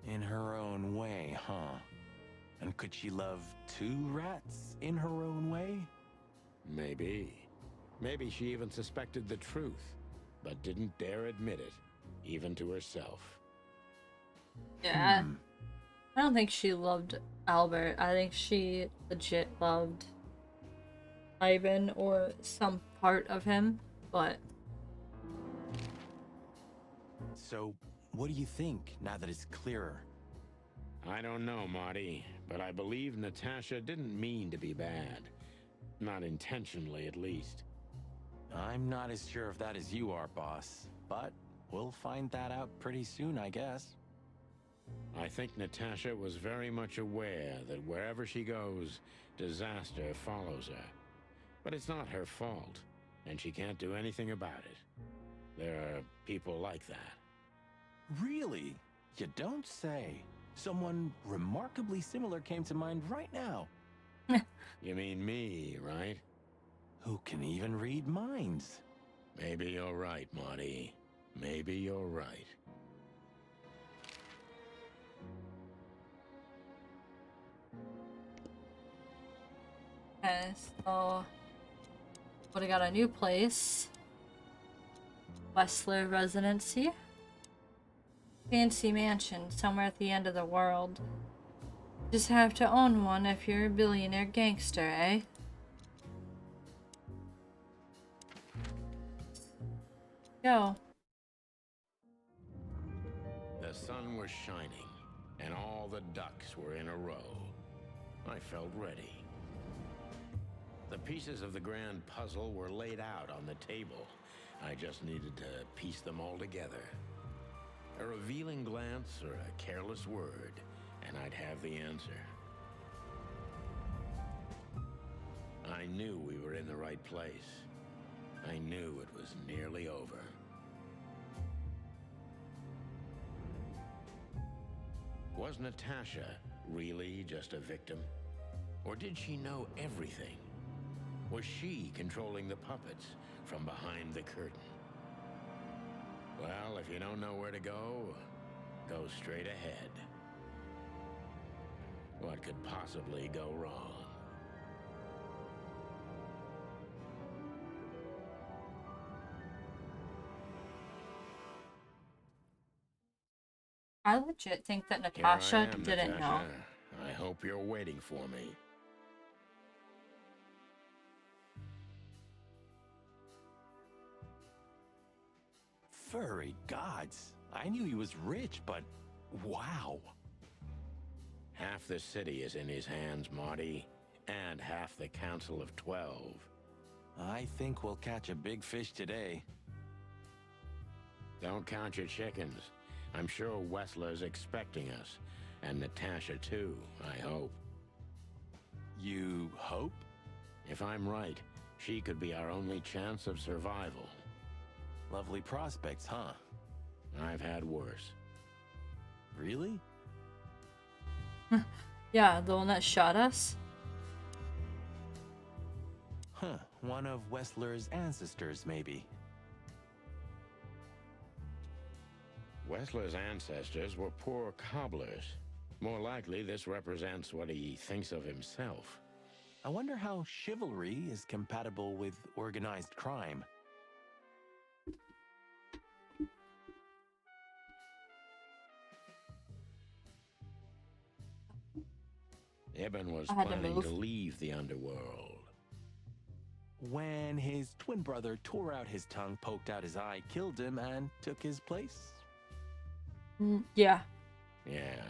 In her own way, huh? And could she love two rats in her own way? Maybe. Maybe she even suspected the truth, but didn't dare admit it, even to herself. Yeah, I don't think she loved Albert. I think she legit loved Ivan or some part of him, but So, what do you think now that it's clearer? I don't know, Marty, but I believe Natasha didn't mean to be bad. Not intentionally, at least. I'm not as sure of that as you are, boss. But we'll find that out pretty soon, I guess. I think Natasha was very much aware that wherever she goes, disaster follows her. But it's not her fault, and she can't do anything about it. There are people like that. Really? You don't say. Someone remarkably similar came to mind right now. You mean me, right? Who can even read minds? Maybe you're right, Marty. Maybe you're right. okay, so would have got a new place. Westler Residency. Fancy mansion somewhere at the end of the world. Just have to own one if you're a billionaire gangster, eh? Go. The sun was shining, and all the ducks were in a row. I felt ready. The pieces of the grand puzzle were laid out on the table. I just needed to piece them all together. A revealing glance or a careless word, and I'd have the answer. I knew we were in the right place. I knew it was nearly over. Was Natasha really just a victim? Or did she know everything? Was she controlling the puppets from behind the curtain? Well, if you don't know where to go straight ahead. What could possibly go wrong? I legit think that Here I Natasha am, didn't know. Natasha. I hope you're waiting for me. Furry gods. I knew he was rich, but wow. Half the city is in his hands, Marty, and half the Council of 12. I think we'll catch a big fish today. Don't count your chickens. I'm sure Wessler's expecting us, and Natasha too, I hope. You hope? If I'm right, she could be our only chance of survival. Lovely prospects, huh? I've had worse. Really? Yeah, the one that shot us? Huh, one of Wessler's ancestors, maybe. Wessler's ancestors were poor cobblers. More likely, this represents what he thinks of himself. I wonder how chivalry is compatible with organized crime. Ibn was I had to planning move. to leave the underworld. When his twin brother tore out his tongue, poked out his eye, killed him, and took his place? Yeah. Yeah.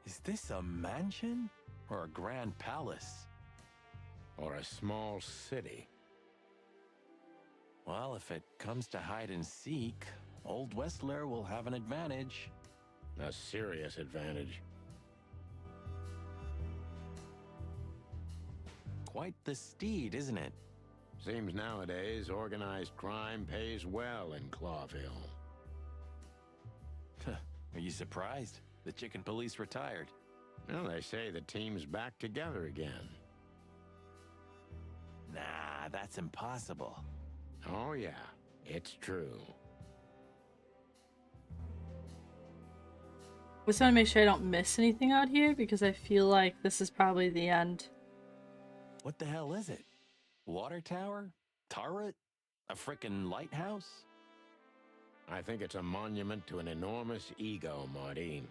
Is this a mansion or a grand palace? Or a small city. Well, if it comes to hide and seek, old Wessler will have an advantage. A serious advantage. Quite the steed, isn't it? Seems nowadays organized crime pays well in Clawville. Are you surprised? The chicken police retired. Well, they say the team's back together again. Nah, that's impossible. Oh yeah, It's true. Just want to make sure I don't miss anything out here because I feel like this is probably the end. What the hell is it? Water tower? Turret? A frickin' lighthouse? I think it's a monument to an enormous ego, Marty.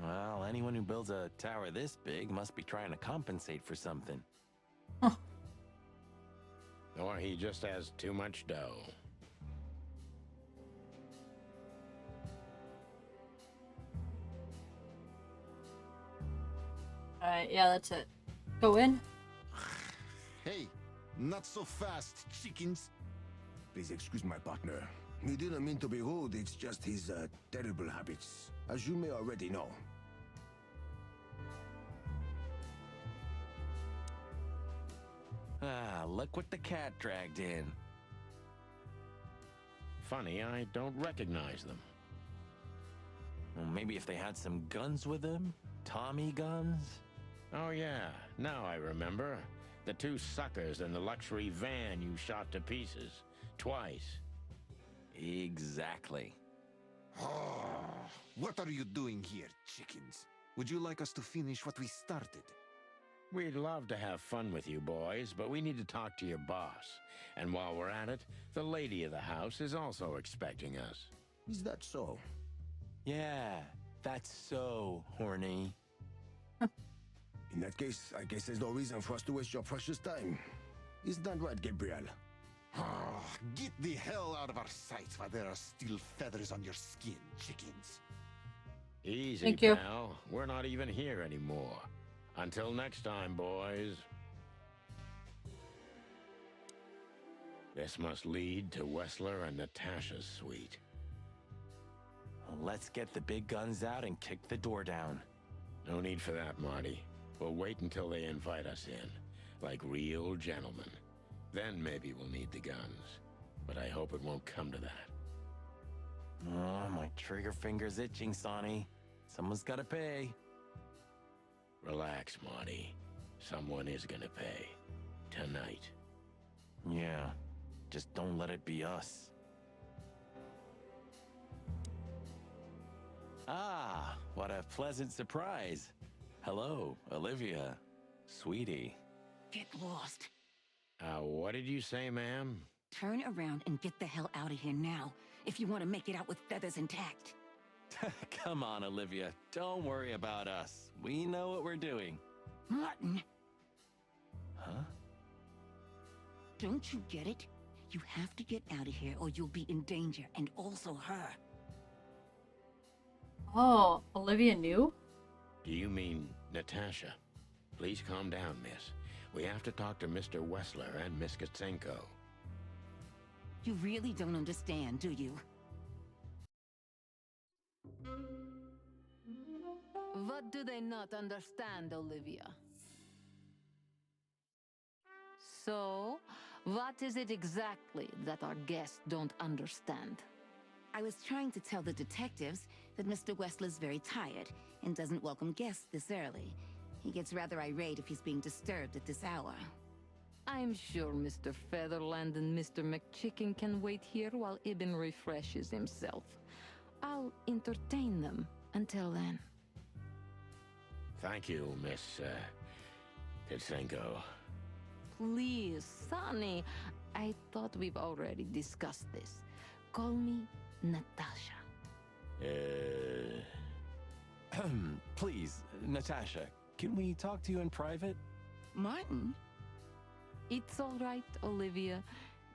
Well, anyone who builds a tower this big must be trying to compensate for something. Huh. Or he just has too much dough. Alright, yeah, that's it. Go in. Hey, not so fast, chickens. Please excuse my partner. He didn't mean to be rude, it's just his terrible habits, as you may already know. Ah, look what the cat dragged in. Funny, I don't recognize them. Well, maybe if they had some guns with them? Tommy guns? Oh yeah, now I remember. The two suckers in the luxury van you shot to pieces. Twice. Exactly. What are you doing here, chickens? Would you like us to finish what we started? We'd love to have fun with you boys, but we need to talk to your boss. And while we're at it, the lady of the house is also expecting us. Is that so? Yeah, that's so horny. In that case, I guess there's no reason for us to waste your precious time. Isn't that right, Gabriel? Get the hell out of our sight while there are still feathers on your skin, chickens. Easy, Thank you. pal. We're not even here anymore. Until next time, boys. This must lead to Wessler and Natasha's suite. Well, let's get the big guns out and kick the door down. No need for that, Marty. We'll wait until they invite us in, like real gentlemen. Then maybe we'll need the guns. But I hope it won't come to that. Oh, my trigger finger's itching, Sonny. Someone's gotta pay. Relax, Marty. Someone is gonna pay. Tonight. Yeah, just don't let it be us. Ah, what a pleasant surprise. Hello, Olivia. Sweetie. Get lost. What did you say, ma'am? Turn around and get the hell out of here now, if you want to make it out with feathers intact. Come on, Olivia. Don't worry about us. We know what we're doing. Martin, Huh? don't you get it? You have to get out of here or you'll be in danger, and also her. Oh, Olivia knew? Do you mean Natasha? Please calm down, miss. We have to talk to Mr. Wessler and Miss Katsenko. You really don't understand, do you? What do they not understand, Olivia? So, what is it exactly that our guests don't understand? I was trying to tell the detectives that Mr. Wessler's very tired and doesn't welcome guests this early. He gets rather irate if he's being disturbed at this hour. I'm sure Mr. Featherland and Mr. McChicken can wait here while Ibn refreshes himself. I'll entertain them until then. Thank you, Miss, Katsenko. Please, Sonny. I thought we've already discussed this. Call me Natasha. Please, Natasha, can we talk to you in private? Martin? It's all right, Olivia.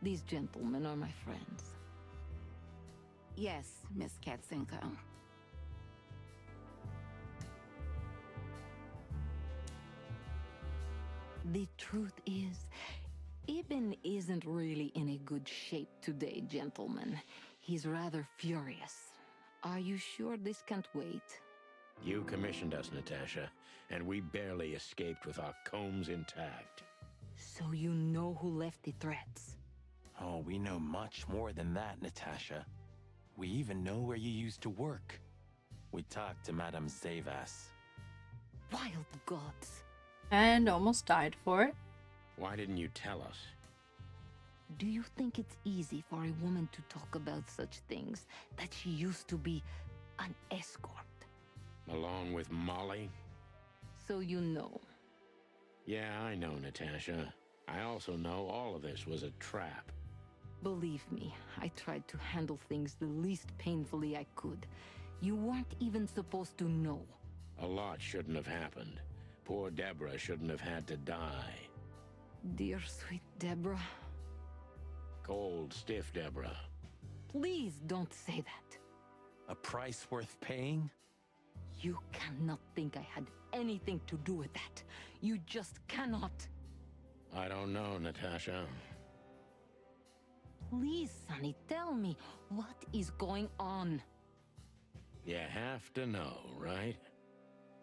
These gentlemen are my friends. Yes, Miss Katsenko. The truth is, Ibn isn't really in a good shape today, gentlemen. He's rather furious. Are you sure this can't wait? You commissioned us, Natasha, and we barely escaped with our combs intact. So you know who left the threats? Oh, we know much more than that, Natasha. We even know where you used to work. We talked to Madame Zavas. Wild gods. And almost died for it. Why didn't you tell us? Do you think it's easy for a woman to talk about such things, that she used to be an escort? Along with Molly? So you know. Yeah, I know, Natasha. I also know all of this was a trap. Believe me, I tried to handle things the least painfully I could. You weren't even supposed to know. A lot shouldn't have happened. Poor Deborah shouldn't have had to die. Dear sweet Deborah, Cold, stiff Deborah. please don't say that. A price worth paying? You cannot think I had anything to do with that. You just cannot. I don't know, Natasha. Please, Sonny, tell me, what is going on? You have to know, right?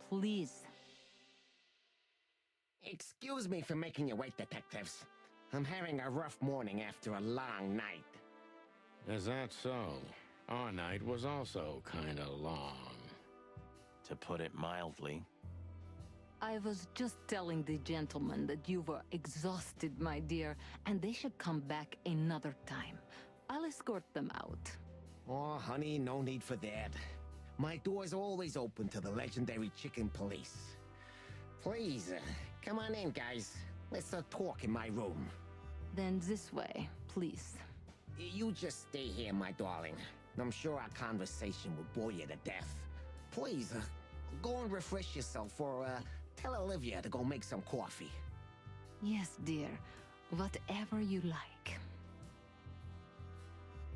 Please. Excuse me for making you wait, detectives. I'm having a rough morning after a long night. Is that so? Our night was also kinda long. To put it mildly. I was just telling the gentleman that you were exhausted, my dear, and they should come back another time. I'll escort them out. Oh, honey, no need for that. My door's always open to the legendary chicken police. Please, come on in, guys. Let's talk in my room. Then this way, please. You just stay here, my darling. I'm sure our conversation will bore you to death. Please, go and refresh yourself, or tell Olivia to go make some coffee. Yes, dear. Whatever you like.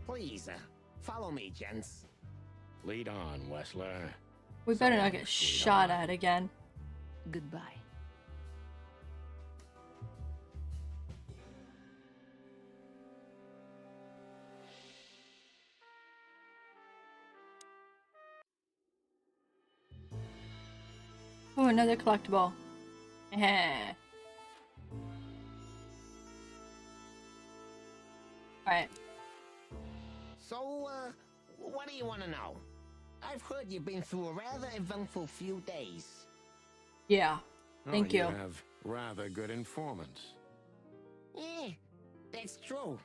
Please, follow me, gents. Lead on, Wessler. We better not So, get sweetheart. shot at again. Goodbye. Oh, another collectible. Heh. Alright. So, what do you want to know? I've heard you've been through a rather eventful few days. Yeah. Thank you you. have rather good informants. Eh, that's true.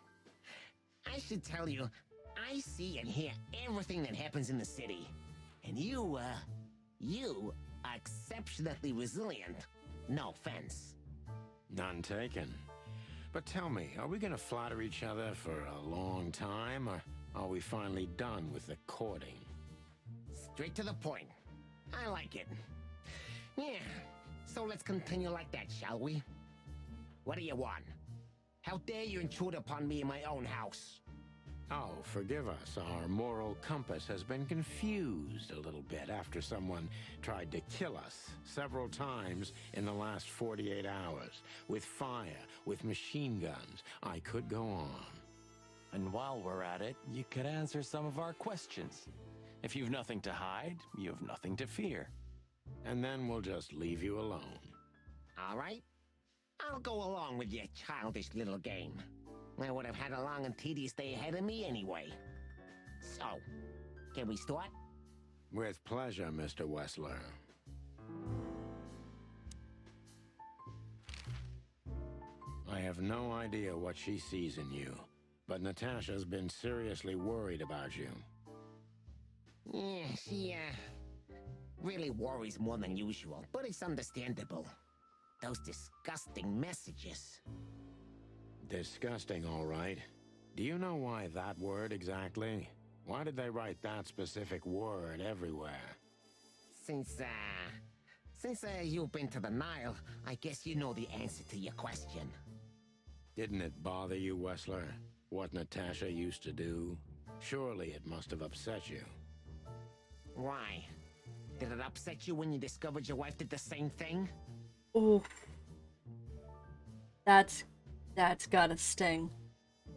I should tell you, I see and hear everything that happens in the city. And you are exceptionally resilient. No offense. None taken. But tell me, are we gonna flatter each other for a long time, or are we finally done with the courting? Straight to the point. I like it. Yeah, so let's continue like that, shall we? What do you want? How dare you intrude upon me in my own house? Oh, forgive us. Our moral compass has been confused a little bit after someone tried to kill us several times in the last 48 hours. With fire, with machine guns. I could go on. And while we're at it, you could answer some of our questions. If you've nothing to hide, you have nothing to fear. And then we'll just leave you alone. All right? I'll go along with your childish little game. I would have had a long and tedious day ahead of me anyway. So, can we start? With pleasure, Mr. Wessler. I have no idea what she sees in you, but Natasha's been seriously worried about you. Yeah, she, really worries more than usual, but it's understandable. Those disgusting messages. Disgusting, all right. Do you know why that word exactly? Why did they write that specific word everywhere? Since you've been to the Nile, I guess you know the answer to your question. Didn't it bother you, Wessler? What Natasha used to do? Surely it must have upset you. Why? Did it upset you when you discovered your wife did the same thing? Oh. That's gotta sting.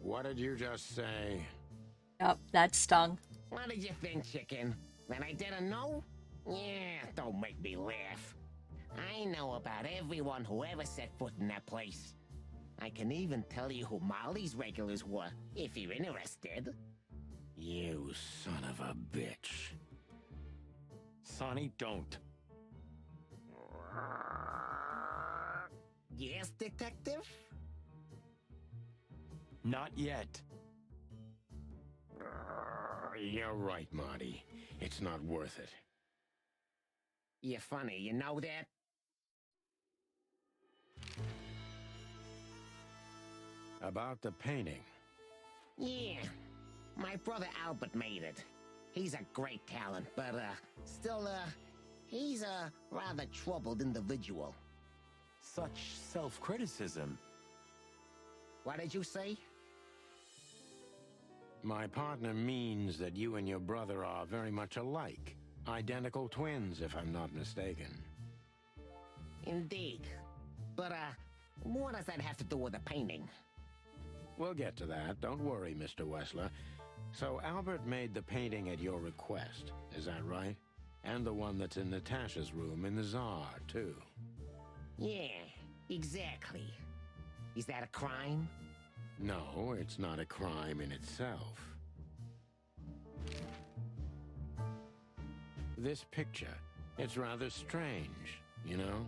What did you just say? Yep, that stung. What did you think, chicken? That I didn't know? Yeah, don't make me laugh. I know about everyone who ever set foot in that place. I can even tell you who Molly's regulars were, if you're interested. You son of a bitch. Sonny, don't. Yes, detective? Not yet. You're right, Marty. It's not worth it. You're funny, you know that? About the painting. Yeah. My brother Albert made it. He's a great talent, but, still, he's a rather troubled individual. Such self-criticism. What did you say? My partner means that you and your brother are very much alike. Identical twins, if I'm not mistaken. Indeed. But, what does that have to do with the painting? We'll get to that. Don't worry, Mr. Wessler. So Albert made the painting at your request, is that right? And the one that's in Natasha's room in the Tsar, too. Yeah, exactly. Is that a crime? No, it's not a crime in itself. This picture, it's rather strange, you know?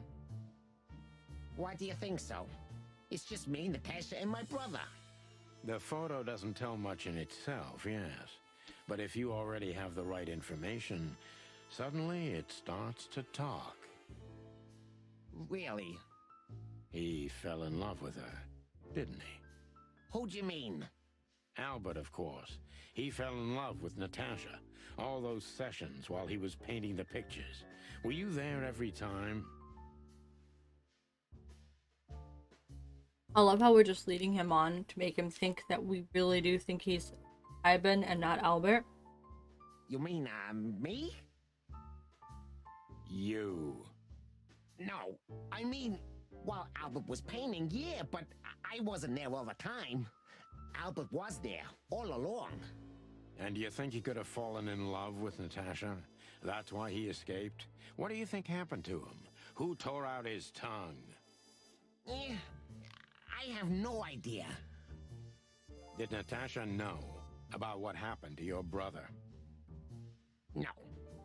Why do you think so? It's just me, Natasha, and my brother. The photo doesn't tell much in itself, yes. But if you already have the right information, suddenly it starts to talk. Really? He fell in love with her, didn't he? Who'd you mean? Albert, of course. He fell in love with Natasha. All those sessions while he was painting the pictures. Were you there every time? I love how we're just leading him on to make him think that we really do think he's Ivan and not Albert. You mean, me? You. No, I mean, while Albert was painting, yeah, but I wasn't there all the time. Albert was there, all along. And do you think he could have fallen in love with Natasha? That's why he escaped? What do you think happened to him? Who tore out his tongue? Eh, I have no idea. Did Natasha know about what happened to your brother? No,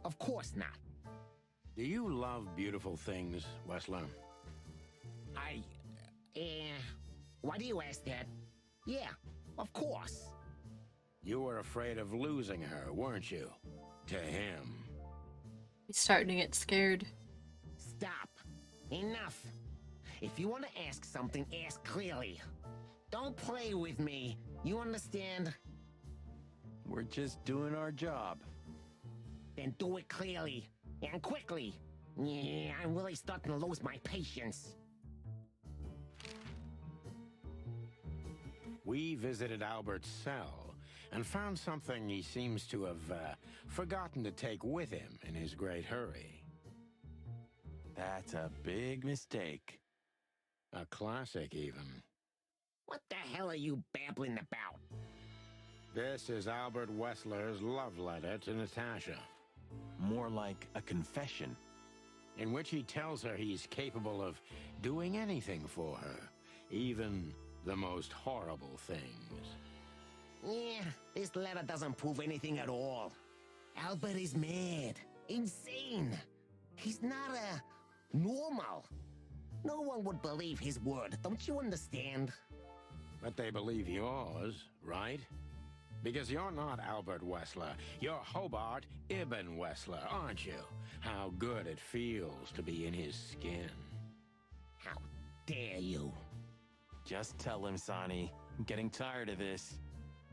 of course not. Do you love beautiful things, Wessler? Why do you ask that? Yeah, of course. You were afraid of losing her, weren't you? To him. He's starting to get scared. Stop. Enough. If you want to ask something, ask clearly. Don't play with me. You understand? We're just doing our job. Then do it clearly. And quickly. Yeah, I'm really starting to lose my patience. We visited Albert's cell and found something he seems to have forgotten to take with him in his great hurry. That's a big mistake. A classic, even. What the hell are you babbling about? This is Albert Wessler's love letter to Natasha, More like a confession. in which he tells her he's capable of doing anything for her, even the most horrible things. Yeah, this letter doesn't prove anything at all. Albert is mad. Insane. He's not, normal. No one would believe his word, don't you understand? But they believe yours, right? Because you're not Albert Wessler. You're Hobart Ibn Wessler, aren't you? How good it feels to be in his skin. How dare you? Just tell him, Sonny. I'm getting tired of this.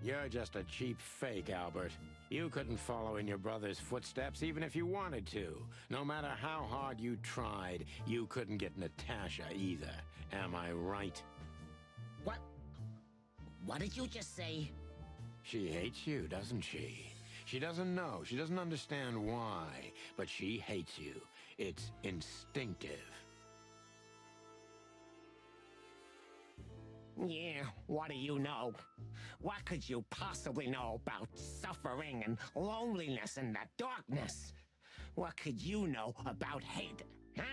You're just a cheap fake, Albert. You couldn't follow in your brother's footsteps even if you wanted to. No matter how hard you tried, you couldn't get Natasha either. Am I right? What? What did you just say? She hates you, doesn't she? She doesn't know. She doesn't understand why. But she hates you. It's instinctive. Yeah, what do you know? What could you possibly know about suffering and loneliness and the darkness? What could you know about hate, huh?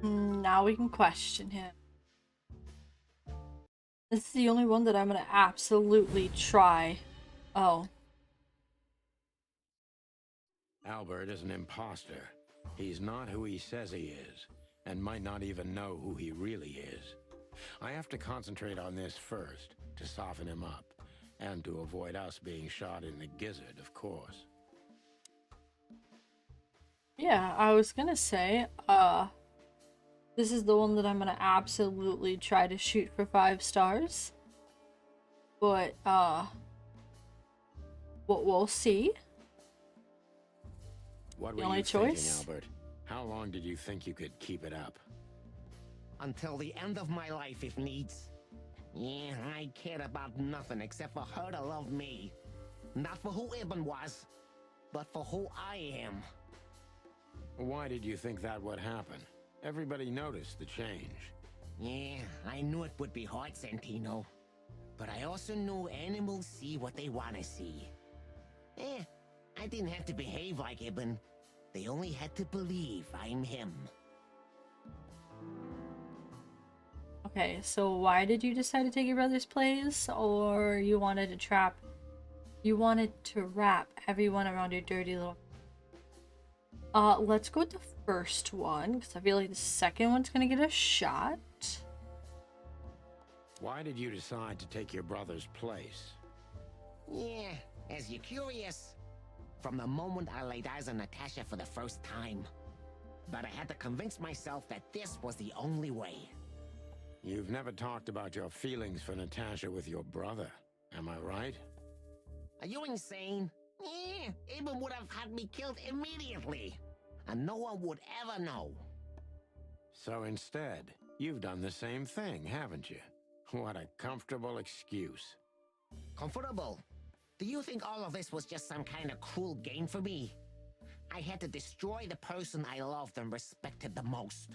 Now we can question him. This is the only one that I'm gonna absolutely try. Oh. Albert is an imposter. He's not who he says he is, and might not even know who he really is. I have to concentrate on this first, to soften him up, and to avoid us being shot in the gizzard, of course. Yeah, I was gonna say, this is the one that I'm gonna absolutely try to shoot for 5 stars. But, what we'll see. What The were only you thinking, choice? Albert? How long did you think you could keep it up? Until the end of my life, if needs. Yeah, I cared about nothing except for her to love me. Not for who Ibn was, but for who I am. Why did you think that would happen? Everybody noticed the change. Yeah, I knew it would be hard, Santino. But I also knew animals see what they want to see. I didn't have to behave like Ibn. They only had to believe I'm him. Okay, so why did you decide to take your brother's place? Or you wanted to wrap everyone around your dirty little... let's go with the first one, because I feel like the second one's gonna get a shot. Why did you decide to take your brother's place? Yeah, as you're curious, from the moment I laid eyes on Natasha for the first time. But I had to convince myself that this was the only way. You've never talked about your feelings for Natasha with your brother, am I right? Are you insane? Yeah, Ibn would have had me killed immediately. And no one would ever know. So instead, you've done the same thing, haven't you? What a comfortable excuse. Comfortable? Do you think all of this was just some kind of cruel game for me? I had to destroy the person I loved and respected the most.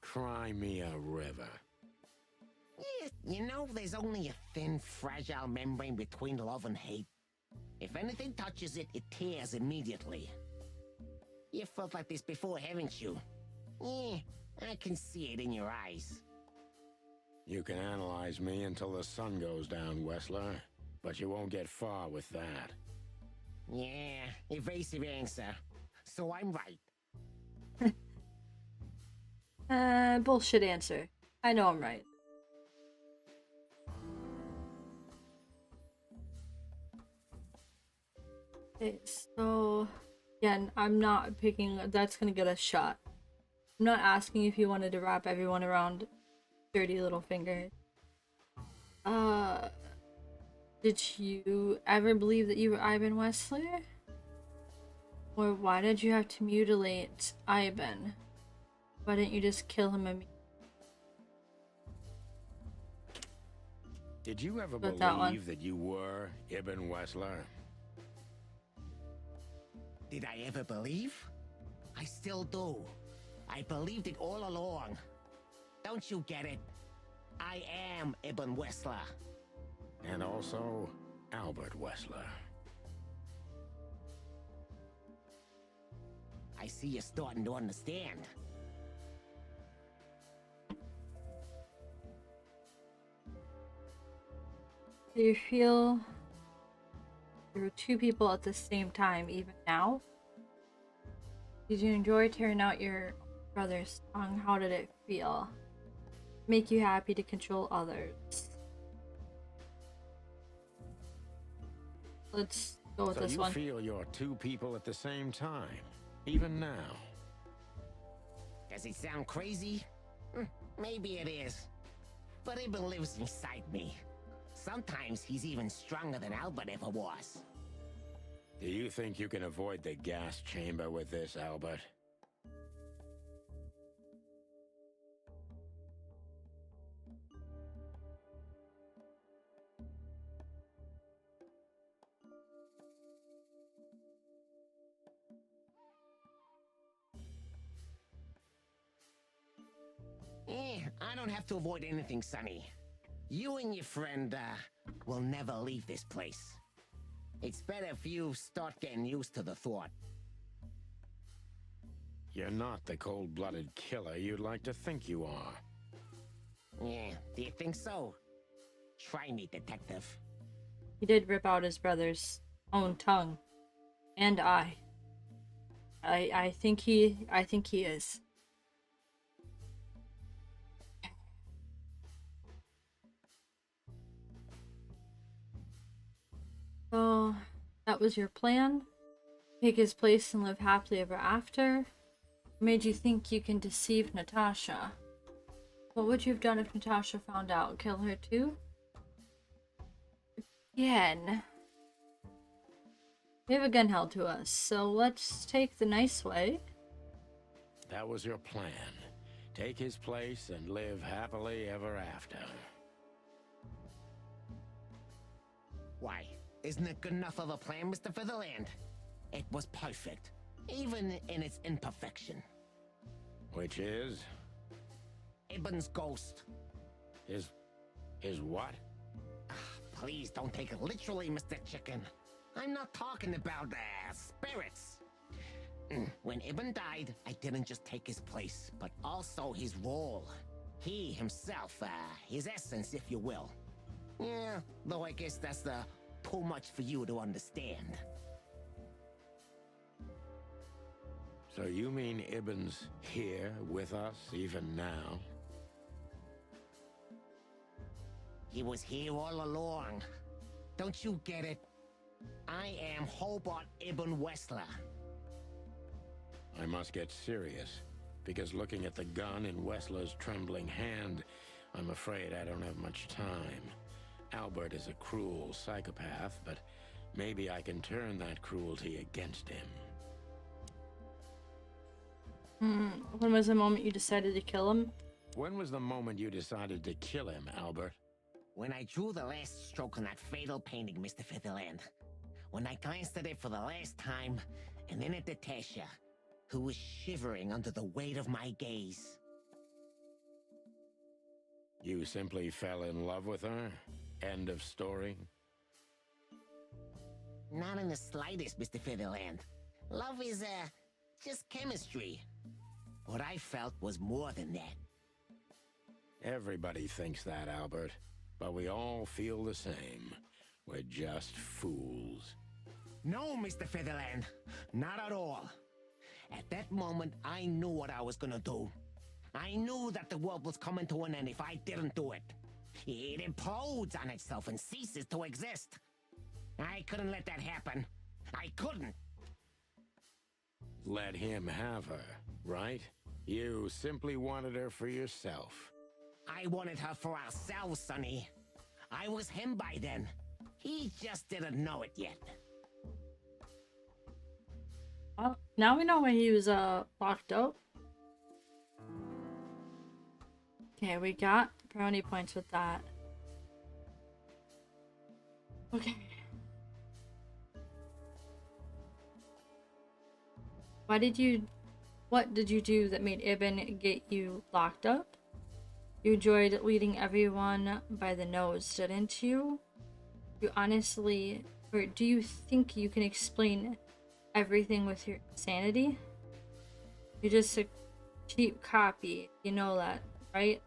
Cry me a river. Yeah, you know, there's only a thin, fragile membrane between love and hate. If anything touches it, it tears immediately. You felt like this before, haven't you? Yeah, I can see it in your eyes. You can analyze me until the sun goes down, Wessler, but you won't get far with that. Yeah, evasive answer. So I'm right. Bullshit answer. I know I'm right. Okay, so again, I'm not picking. That's gonna get a shot. I'm not asking if you wanted to wrap everyone around dirty little finger. Did you ever believe that you were Ivan Wessler? Or why did you have to mutilate Ivan? Why didn't you just kill him immediately? Did you ever But that one. believe that you were Ibn Wessler? Did I ever believe? I still do. I believed it all along. Don't you get it? I am Ibn Wessler. And also, Albert Wessler. I see you're starting to understand. Do you feel there were 2 people at the same time, even now? Did you enjoy tearing out your brother's tongue? How did it feel? Make you happy to control others? Let's go with So this you one. feel you're 2 people at the same time, even now? Does it sound crazy? Maybe it is. But Ibn lives inside me. Sometimes he's even stronger than Albert ever was. Do you think you can avoid the gas chamber with this, Albert? I don't have to avoid anything, Sonny. You and your friend, will never leave this place. It's better if you start getting used to the thought. You're not the cold-blooded killer you'd like to think you are. Yeah, do you think so? Try me, detective. He did rip out his brother's own tongue and eye. I think he is. that was your plan? Take his place and live happily ever after? What made you think you can deceive Natasha? What would you have done if Natasha found out? Kill her too? Again. We have a gun held to us, so let's take the nice way. That was your plan. Take his place and live happily ever after. Why? Isn't it good enough of a plan, Mr. Featherland? It was perfect, even in its imperfection. Which is? Ibn's ghost. His what? Please don't take it literally, Mr. Chicken. I'm not talking about spirits. When Ibn died, I didn't just take his place, but also his role. He himself, his essence, if you will. Yeah, though I guess that's too much for you to understand. So you mean Ibn's here with us even now? He was here all along. Don't you get it? I am Hobart Ibn Wessler. I must get serious, because looking at the gun in Wessler's trembling hand, I'm afraid I don't have much time. Albert is a cruel psychopath, but maybe I can turn that cruelty against him. When was the moment you decided to kill him? When was the moment you decided to kill him, Albert? When I drew the last stroke on that fatal painting, Mr. Featherland. When I glanced at it for the last time, and then at Natasha, who was shivering under the weight of my gaze. You simply fell in love with her? End of story? Not in the slightest, Mr. Featherland. Love is, just chemistry. What I felt was more than that. Everybody thinks that, Albert. But we all feel the same. We're just fools. No, Mr. Featherland. Not at all. At that moment, I knew what I was gonna do. I knew that the world was coming to an end if I didn't do it. It implodes on itself and ceases to exist. I couldn't let that happen. I couldn't. Let him have her, right? You simply wanted her for yourself. I wanted her for ourselves, Sonny. I was him by then. He just didn't know it yet. Well, now we know when he was locked up. Okay, we got brownie points with that. Okay. What did you do that made Ibn get you locked up? You enjoyed leading everyone by the nose, didn't you? You honestly, or do you think you can explain everything with your sanity? You're just a cheap copy, you know that, right?